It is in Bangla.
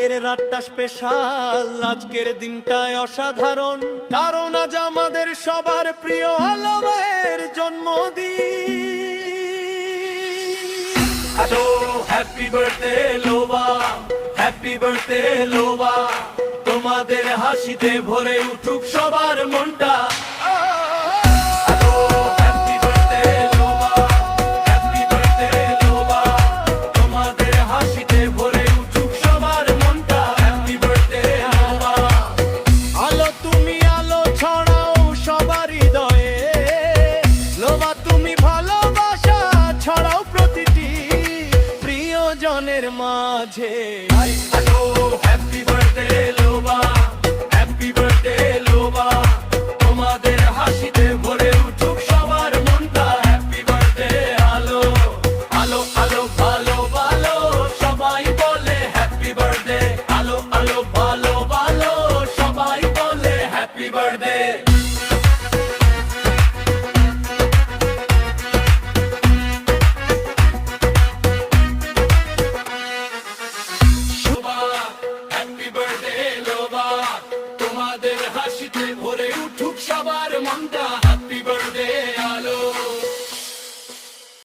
আজকের রাতটা স্পেশাল, আজকের দিনটায় অসাধারণ, কারণ আজ আমাদের সবার প্রিয় আলমের জন্মদিন। Hello, happy birthday Loba, happy birthday Loba, তোমাদের হাসিতে ভরে উঠুক সবার মনটা। মাঝে